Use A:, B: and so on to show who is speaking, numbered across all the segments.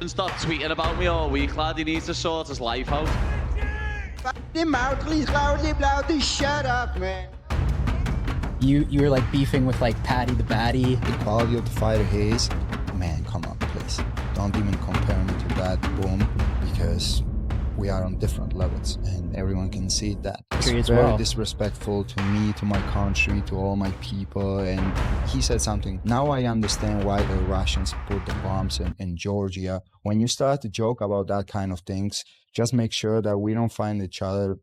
A: Stop tweeting about me all week, lad. He needs to sort his life out.
B: Him out, please, loudly, shut up, man.
C: You were like beefing with like Paddy the Baddy.
D: The quality of the fighter he is, man, come on, please. Don't even compare me to that boom, because we are on different levels and everyone can see that. It's very disrespectful to me, to my country, to all my people. And he said something. Now I understand why the Russians put the bombs in Georgia. When you start to joke about that kind of things, just make sure that we don't find each other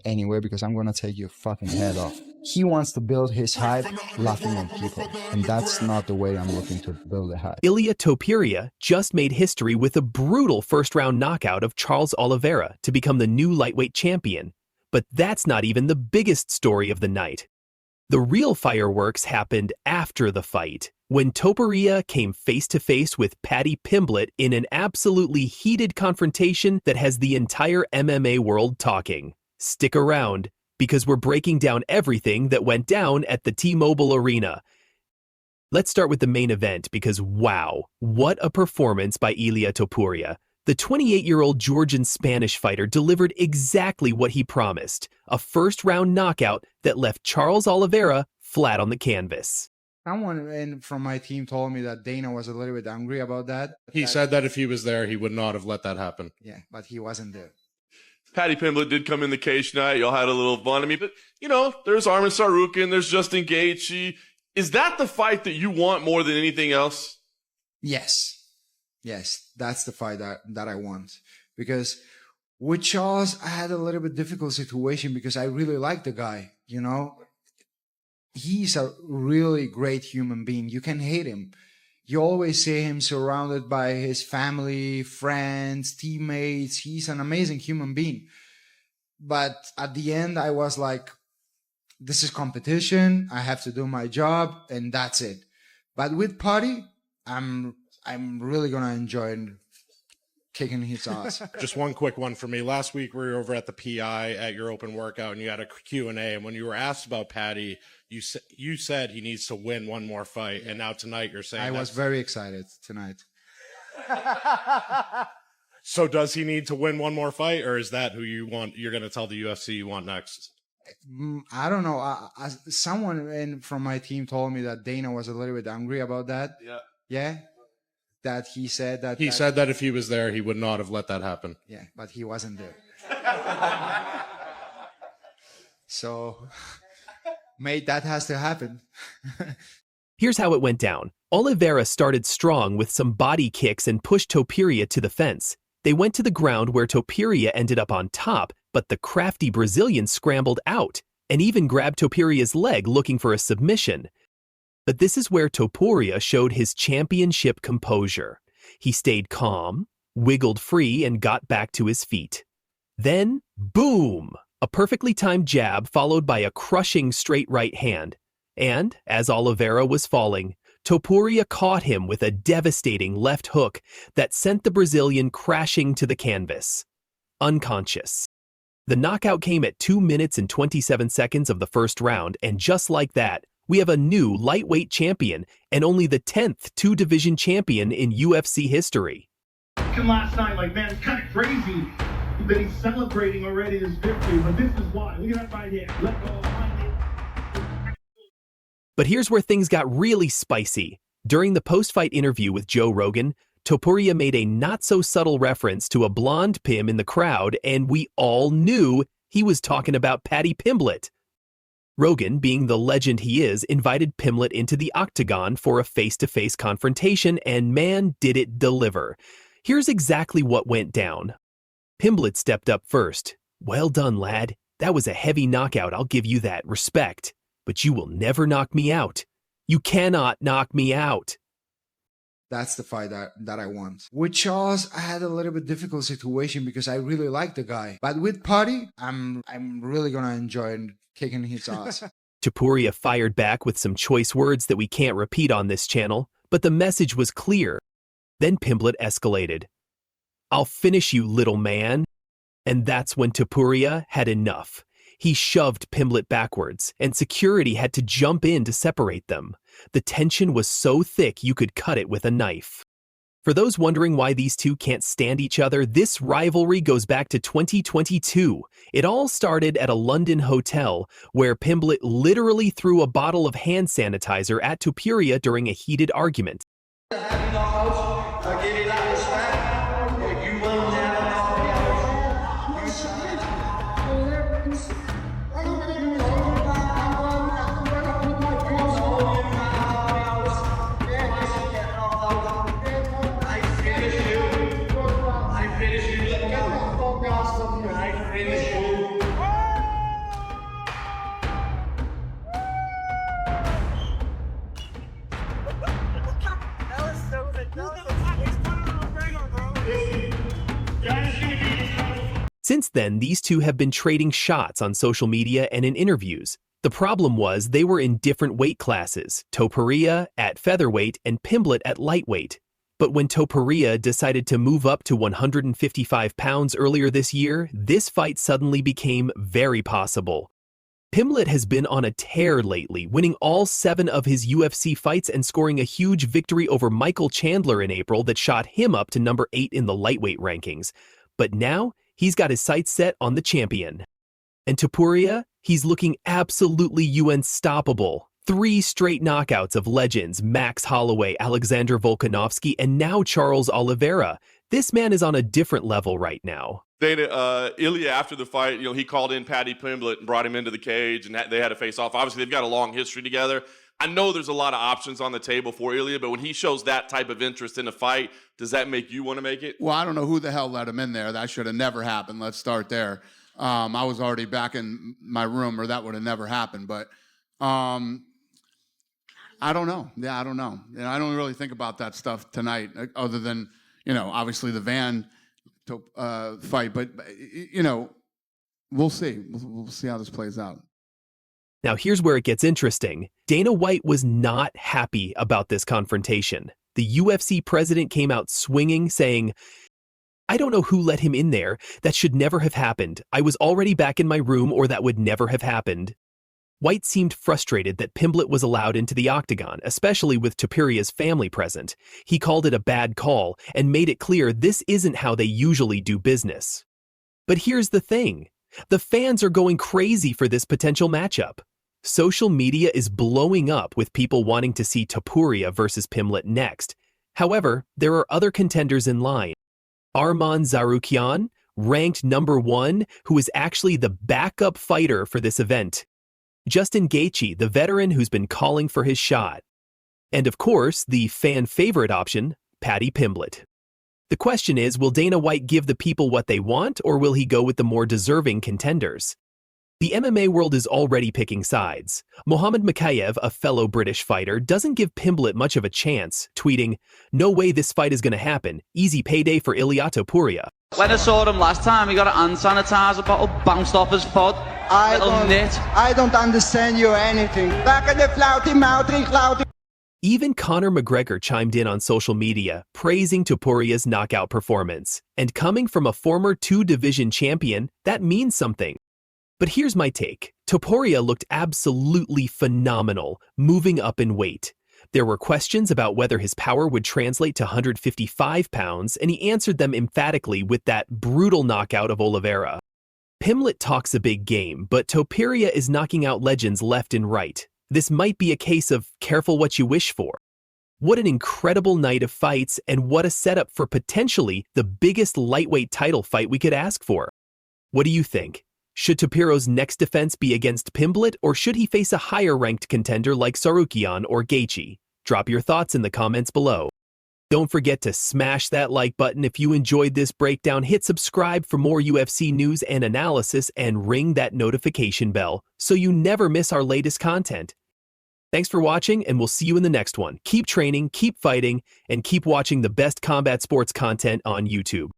D: anywhere, because I'm gonna take your fucking head off. He wants to build his hype laughing at people, and that's not the way I'm looking to build a hype.
E: Ilia Topuria just made history with a brutal first-round knockout of Charles Oliveira to become the new lightweight champion. But that's not even the biggest story of the night. The real fireworks happened after the fight, when Topuria came face-to-face with Paddy Pimblett in an absolutely heated confrontation that has the entire MMA world talking. Stick around, because we're breaking down everything that went down at the T-Mobile Arena. Let's start with the main event, because wow, what a performance by Ilia Topuria. The 28-year-old Georgian-Spanish fighter delivered exactly what he promised, a first-round knockout that left Charles Oliveira flat on the canvas.
B: Someone from my team told me that Dana was a little bit angry about that.
F: He said that if he was there, he would not have let that happen.
B: Yeah, but he wasn't there.
G: Paddy Pimblett did come in the cage tonight. Y'all had a little fun. I mean, but, you know, there's Armin Sarukin, there's Justin Gaethje. Is that the fight that you want more than anything else?
B: Yes. Yes, that's the fight that I want. Because with Charles, I had a little bit difficult situation because I really like the guy, you know. He's a really great human being. You can hate him. You always see him surrounded by his family, friends, teammates. He's an amazing human being. But at the end, I was like, this is competition. I have to do my job, and that's it. But with Paddy, I'm really going to enjoy kicking his ass.
F: Just one quick one for me. Last week, we were over at the PI at your open workout, and you had a Q&A. And when you were asked about Paddy, you said he needs to win one more fight. And now tonight, you're saying
B: I was very excited tonight.
F: So does he need to win one more fight, or is that who you want? You're going to tell the UFC you want next?
B: I don't know. Someone from my team told me that Dana was a little bit angry about that.
G: Yeah.
B: Yeah. That he said that.
F: He said that if he was there, he would not have let that happen.
B: Yeah, but he wasn't there. So, mate, that has to happen.
E: Here's how it went down. Oliveira started strong with some body kicks and pushed Topuria to the fence. They went to the ground where Topuria ended up on top, but the crafty Brazilian scrambled out and even grabbed Topuria's leg looking for a submission. But this is where Topuria showed his championship composure. He stayed calm, wiggled free, and got back to his feet. Then, boom! A perfectly timed jab followed by a crushing straight right hand. And, as Oliveira was falling, Topuria caught him with a devastating left hook that sent the Brazilian crashing to the canvas. Unconscious. The knockout came at 2 minutes and 27 seconds of the first round, and just like that, we have a new lightweight champion and only the 10th two-division champion in UFC history.
H: Last night, like, man, it's kind of crazy that he's celebrating already his victory, but this is why. Look at that right here. Let go behind it.
E: But here's where things got really spicy. During the post-fight interview with Joe Rogan, Topuria made a not-so-subtle reference to a blonde Pim in the crowd, and we all knew he was talking about Paddy Pimblett. Rogan, being the legend he is, invited Pimblett into the octagon for a face-to-face confrontation, and man, did it deliver. Here's exactly what went down. Pimblett stepped up first. Well done, lad. That was a heavy knockout, I'll give you that. Respect. But you will never knock me out. You cannot knock me out.
B: That's the fight that I want. With Charles, I had a little bit difficult situation because I really like the guy. But with Paddy, I'm really going to enjoy kicking his ass.
E: Topuria fired back with some choice words that we can't repeat on this channel, but the message was clear. Then Pimblett escalated. I'll finish you, little man. And that's when Topuria had enough. He shoved Pimblett backwards, and security had to jump in to separate them. The tension was so thick you could cut it with a knife. For those wondering why these two can't stand each other, this rivalry goes back to 2022. It all started at a London hotel where Pimblett literally threw a bottle of hand sanitizer at Topuria during a heated argument. Since then, these two have been trading shots on social media and in interviews. The problem was they were in different weight classes, Topuria at featherweight and Pimblett at lightweight. But when Topuria decided to move up to 155 pounds earlier this year, this fight suddenly became very possible. Pimblett has been on a tear lately, winning all 7 of his UFC fights and scoring a huge victory over Michael Chandler in April that shot him up to number 8 in the lightweight rankings. But now, he's got his sights set on the champion. And Topuria, he's looking absolutely unstoppable. 3 straight knockouts of legends Max Holloway, Alexander Volkanovski, and now Charles Oliveira. This man is on a different level right now.
G: Dana, Ilia, after the fight, he called in Paddy Pimblett and brought him into the cage, and they had to face off. Obviously, they've got a long history together. I know there's a lot of options on the table for Ilia, but when he shows that type of interest in a fight, does that make you want to make it?
I: Well, I don't know who the hell let him in there. That should have never happened. Let's start there. I was already back in my room, or that would have never happened. But I don't know. Yeah, I don't know. And I don't really think about that stuff tonight, other than, obviously the Van fight. But, we'll see. We'll see how this plays out.
E: Now here's where it gets interesting. Dana White was not happy about this confrontation. The UFC president came out swinging, saying, "I don't know who let him in there. That should never have happened. I was already back in my room, or that would never have happened." White seemed frustrated that Pimblett was allowed into the octagon, especially with Topuria's family present. He called it a bad call and made it clear this isn't how they usually do business. But here's the thing. The fans are going crazy for this potential matchup. Social media is blowing up with people wanting to see Topuria versus Pimblett next. However, there are other contenders in line. Arman Tsarukyan, ranked number 1, who is actually the backup fighter for this event. Justin Gaethje, the veteran who's been calling for his shot. And of course, the fan favorite option, Paddy Pimblett. The question is, will Dana White give the people what they want, or will he go with the more deserving contenders? The MMA world is already picking sides. Mohammed Makayev, a fellow British fighter, doesn't give Pimblett much of a chance, tweeting, "No way this fight is going to happen. Easy payday for Ilia Topuria."
A: When I saw him last time, he got an hand sanitizer bottle bounced off his foot.
J: I don't understand you anything. Back in the flouty mouth,
E: Even Conor McGregor chimed in on social media, praising Topuria's knockout performance. And coming from a former 2-division champion, that means something. But here's my take. Topuria looked absolutely phenomenal, moving up in weight. There were questions about whether his power would translate to 155 pounds, and he answered them emphatically with that brutal knockout of Oliveira. Pimblett talks a big game, but Topuria is knocking out legends left and right. This might be a case of careful what you wish for. What an incredible night of fights, and what a setup for potentially the biggest lightweight title fight we could ask for. What do you think? Should Topuria's next defense be against Pimblett, or should he face a higher-ranked contender like Tsarukyan or Gaethje? Drop your thoughts in the comments below. Don't forget to smash that like button if you enjoyed this breakdown, hit subscribe for more UFC news and analysis, and ring that notification bell so you never miss our latest content. Thanks for watching, and we'll see you in the next one. Keep training, keep fighting, and keep watching the best combat sports content on YouTube.